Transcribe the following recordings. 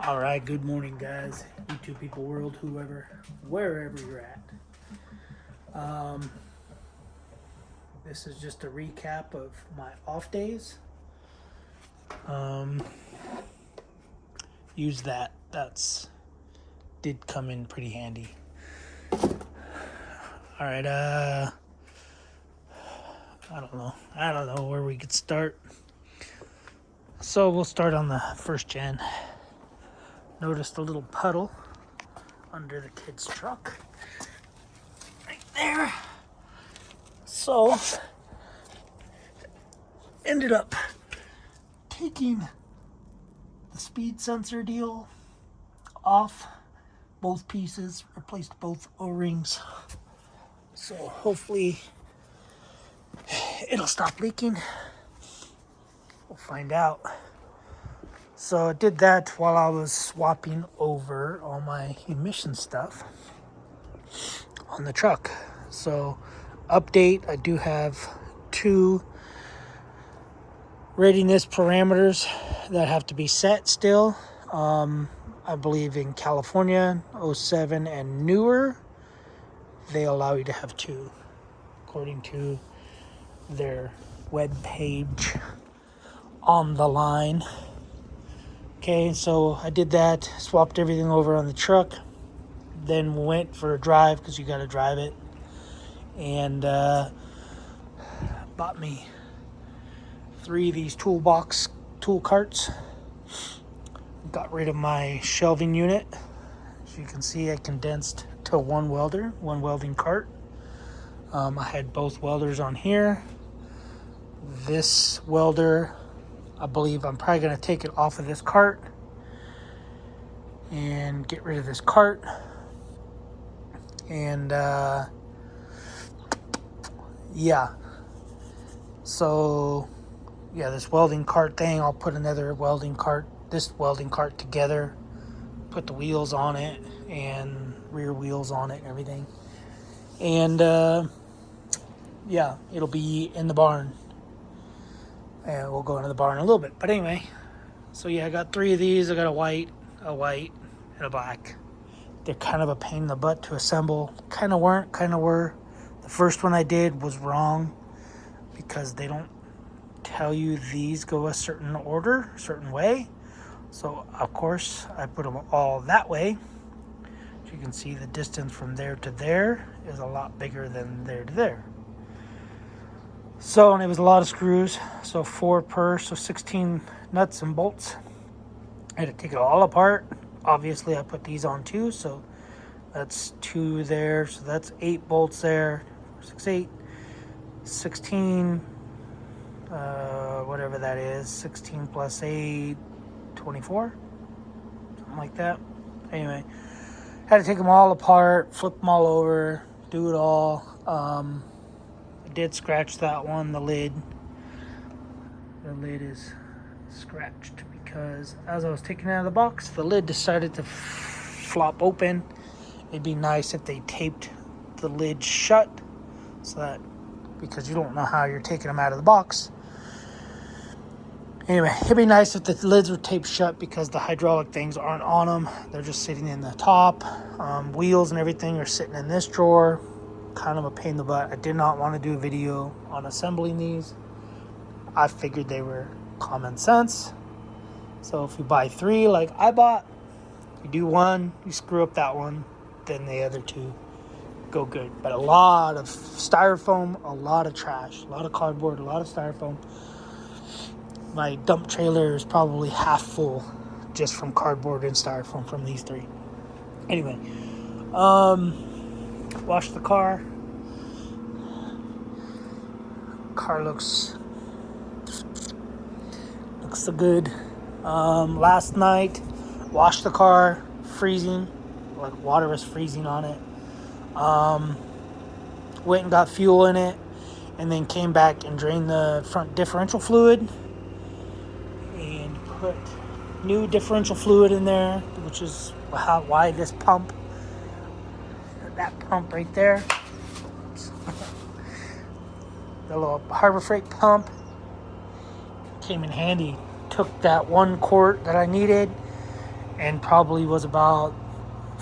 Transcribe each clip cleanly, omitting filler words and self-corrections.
All right, good morning, guys. YouTube people, world, whoever, wherever you're at. This is just a recap of my off days. Use that. Did come in pretty handy. All right. I don't know where we could start. So we'll start on the first gen. Noticed a little puddle under the kid's truck. Right there. So, ended up taking the speed sensor deal off both pieces, replaced both O-rings. So hopefully it'll stop leaking. We'll find out. So I did that while I was swapping over all my emission stuff on the truck. So update, I do have 2 readiness parameters that have to be set still. I believe in California, 07 and newer, they allow you to have 2, according to their web page on the line. Okay, so I did that, swapped everything over on the truck, then went for a drive because you got to drive it, and bought me 3 of these tool carts. Got rid of my shelving unit. As you can see, I condensed to one welding cart. I had both welders on here. This welder, I believe I'm probably going to take it off of this cart and get rid of this cart. And yeah. So yeah, this welding cart thing, I'll put this welding cart together, put the wheels on it and rear wheels on it and everything. And yeah, it'll be in the barn. And we'll go into the barn in a little bit. But anyway, so yeah, I got 3 of these. I got a white, and a black. They're kind of a pain in the butt to assemble. Kind of weren't, kind of were. The first one I did was wrong because they don't tell you these go a certain order, certain way. So, of course, I put them all that way. As you can see, the distance from there to there is a lot bigger than there to there. So, and it was a lot of screws, so 4 per, so 16 nuts and bolts. I had to take it all apart. Obviously, I put these on too, so that's 2 there, so that's 8 bolts there, 6, 8, 16, whatever that is, 16 plus 8, 24, something like that. Anyway, had to take them all apart, flip them all over, do it all. I did scratch that one, the lid. The lid is scratched because as I was taking it out of the box, the lid decided to flop open. It'd be nice if they taped the lid shut, so that, because you don't know how you're taking them out of the box. Anyway, it'd be nice if the lids were taped shut because the hydraulic things aren't on them. They're just sitting in the top. Wheels and everything are sitting in this drawer. Kind of a pain in the butt. I did not want to do a video on assembling these. I figured they were common sense. So if you buy 3 like I bought, you do 1, you screw up that one, then the other 2 go good. But a lot of styrofoam, a lot of trash, a lot of cardboard, a lot of styrofoam. My dump trailer is probably half full just from cardboard and styrofoam from these 3. Anyway, washed the car. Car looks so good. Last night, washed the car, freezing, like water was freezing on it. Went and got fuel in it, and then came back and drained the front differential fluid and put new differential fluid in there, which is why this pump, that pump right there, the little Harbor Freight pump, came in handy. Took that 1 quart that I needed and probably was about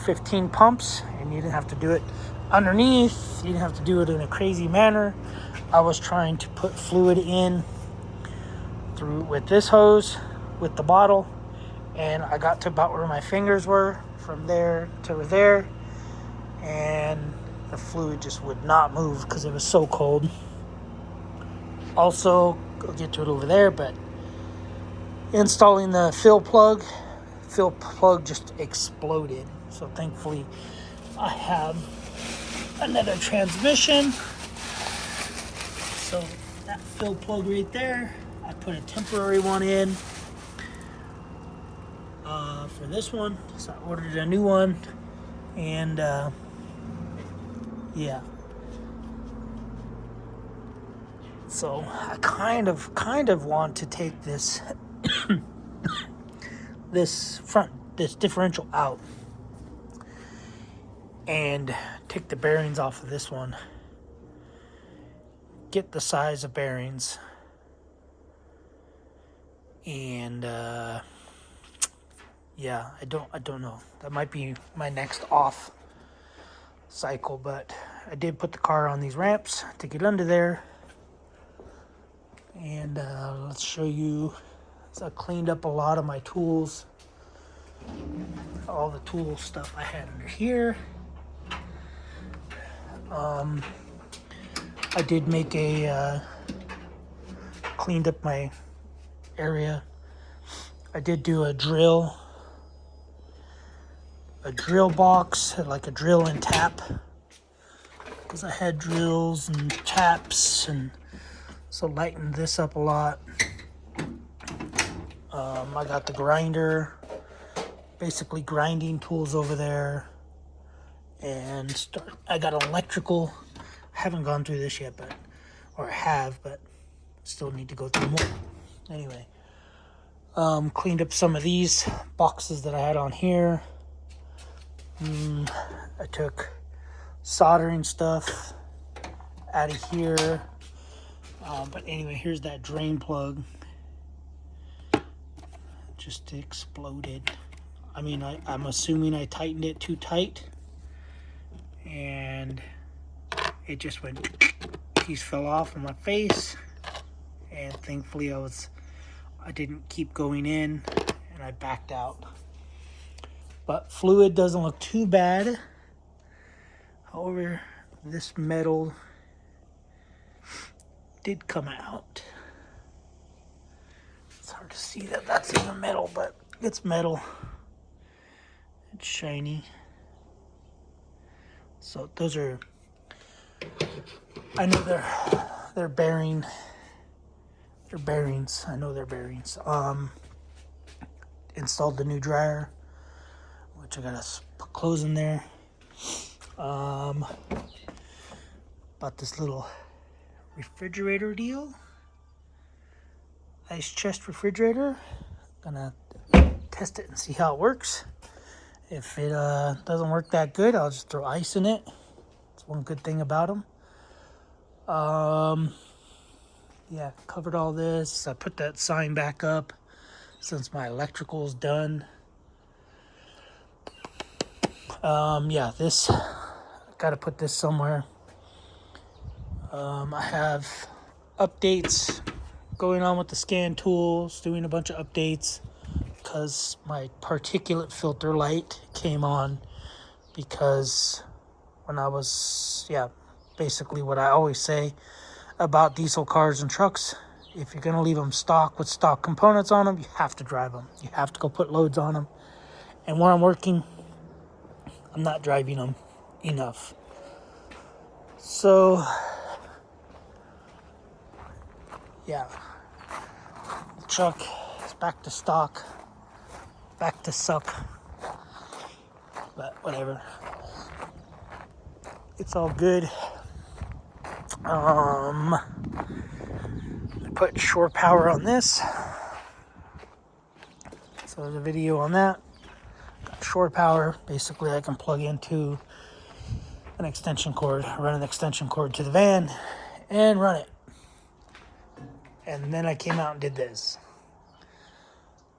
15 pumps, and you didn't have to do it underneath. You didn't have to do it in a crazy manner. I was trying to put fluid in through with this hose with the bottle, and I got to about where my fingers were, from there to there, and the fluid just would not move because it was so cold. Also, I'll get to it over there, but installing the fill plug just exploded. So thankfully I have another transmission. So that fill plug right there, I put a temporary one in for this one. So I ordered a new one, and yeah. So I kind of want to take this this differential out and take the bearings off of this one. Get the size of bearings, and yeah, I don't know. That might be my next off cycle, but I did put the car on these ramps to get under there. And let's show you. So I cleaned up a lot of my tools, all the tool stuff I had under here. I did make cleaned up my area. I did do a drill box, like a drill and tap, because I had drills and taps, and so lightened this up a lot. I got the grinder, basically grinding tools over there, and I got electrical. I haven't gone through this yet, or I have, but still need to go through more. Anyway, cleaned up some of these boxes that I had on here. I took soldering stuff out of here. But anyway, here's that drain plug. Just exploded. I mean, I'm assuming I tightened it too tight, and it just went, piece fell off on my face, and thankfully I didn't keep going in, and I backed out. But fluid doesn't look too bad. However, this metal did come out. It's hard to see that that's even metal, but it's metal. It's shiny. So those are, I know they're bearings. I know they're bearings. Installed the new dryer, which I gotta put clothes in there. Bought this little refrigerator deal, ice chest refrigerator. Gonna test it and see how it works. If it doesn't work that good, I'll just throw ice in it. It's one good thing about them. Yeah, covered all this. I put that sign back up since my electrical's done. Yeah, this, gotta put this somewhere. I have updates going on with the scan tools, doing a bunch of updates because my particulate filter light came on, because when I was, basically what I always say about diesel cars and trucks, if you're going to leave them stock with stock components on them, you have to drive them. You have to go put loads on them. And where I'm working, I'm not driving them enough. So, yeah, the truck is back to stock, back to suck, but whatever. It's all good. I put shore power on this, so there's a video on that. Got shore power. Basically, I can plug into an extension cord, run an extension cord to the van, and run it. And then I came out and did this.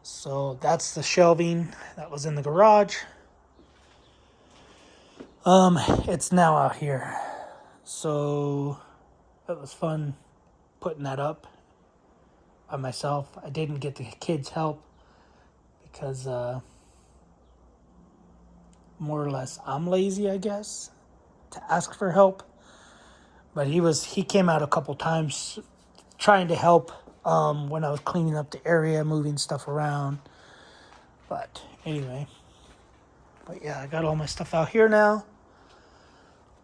So that's the shelving that was in the garage. It's now out here. So it was fun putting that up by myself. I didn't get the kids' help because more or less I'm lazy, I guess, to ask for help. But he came out a couple times trying to help when I was cleaning up the area, moving stuff around. But anyway, yeah, I got all my stuff out here now.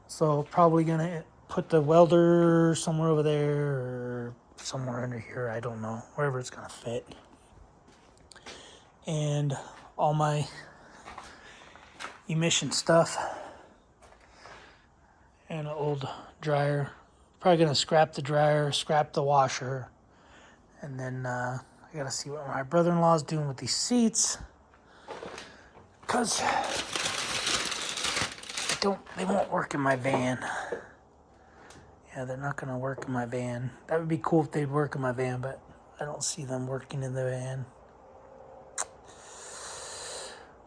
So probably gonna put the welder somewhere over there or somewhere under here. I don't know, wherever it's gonna fit. And all my emission stuff and an old dryer. Probably gonna scrap the dryer, scrap the washer, and then I gotta see what my brother-in-law's doing with these seats, cause they won't work in my van. Yeah, they're not gonna work in my van. That would be cool if they'd work in my van, but I don't see them working in the van.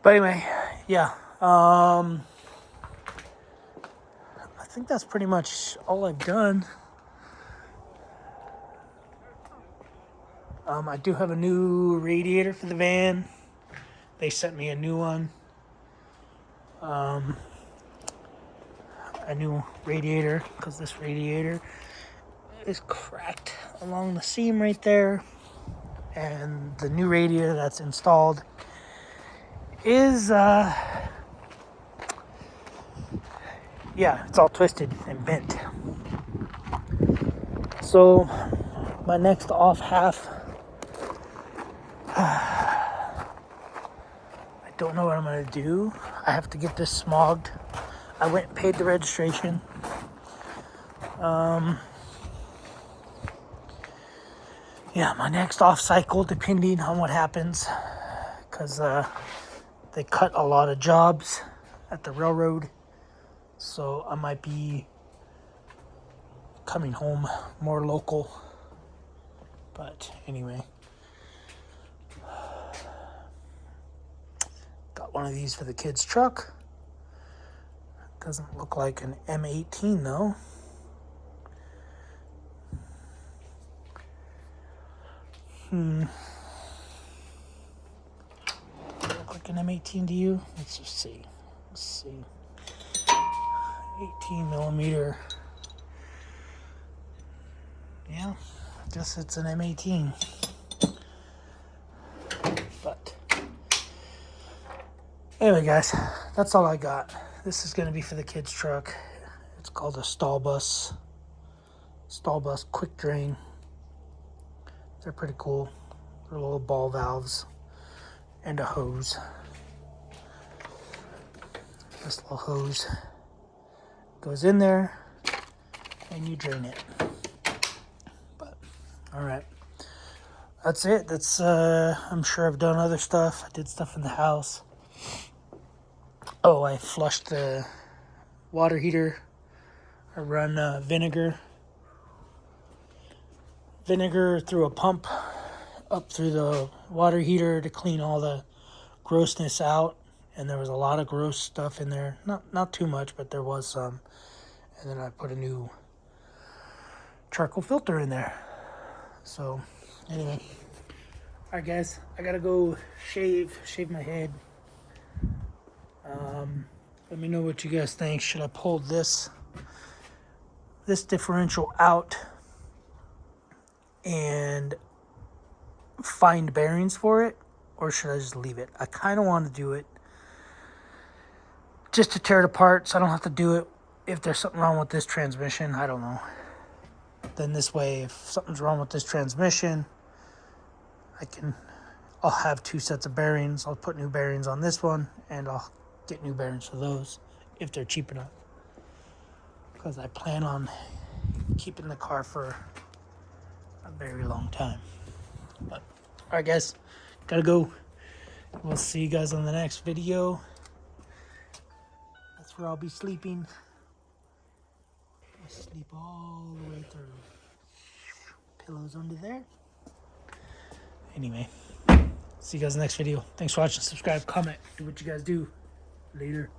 But anyway, yeah. I think that's pretty much all I've done. I do have a new radiator for the van. They sent me a new one. A new radiator, because this radiator is cracked along the seam right there. And the new radiator that's installed is, it's all twisted and bent. So my next off half, I don't know what I'm gonna do. I have to get this smogged. I went and paid the registration. My next off cycle, depending on what happens, because they cut a lot of jobs at the railroad, so I might be coming home more local. But anyway, got one of these for the kids' truck. Doesn't look like an M18 though. Does it look like an M18 to you? Let's just see. 18 millimeter. Yeah, I guess it's an M18. But anyway, guys, that's all I got. This is going to be for the kids' truck. It's called a stall bus quick drain. They're pretty cool. They're little ball valves and a hose. This little hose goes in there and you drain it. But all right, that's it. That's I'm sure I've done other stuff. I did stuff in the house. Oh, I flushed the water heater. I run vinegar through a pump up through the water heater to clean all the grossness out. And there was a lot of gross stuff in there. Not too much, but there was some. And then I put a new charcoal filter in there. So anyway, all right, guys, I gotta go shave my head. Let me know what you guys think. Should I pull this differential out and find bearings for it, or should I just leave it? I kind of want to do it just to tear it apart, so I don't have to do it if there's something wrong with this transmission. I don't know. Then this way, if something's wrong with this transmission, I'll have two sets of bearings. I'll put new bearings on this one, and I'll get new bearings for those if they're cheap enough, because I plan on keeping the car for a very long time. But all right, guys, gotta go. We'll see you guys on the next video. That's where I'll be sleeping. I sleep all the way through. Pillows under there. Anyway, See you guys in the next video. Thanks for watching. Subscribe, comment, do what you guys do. Later.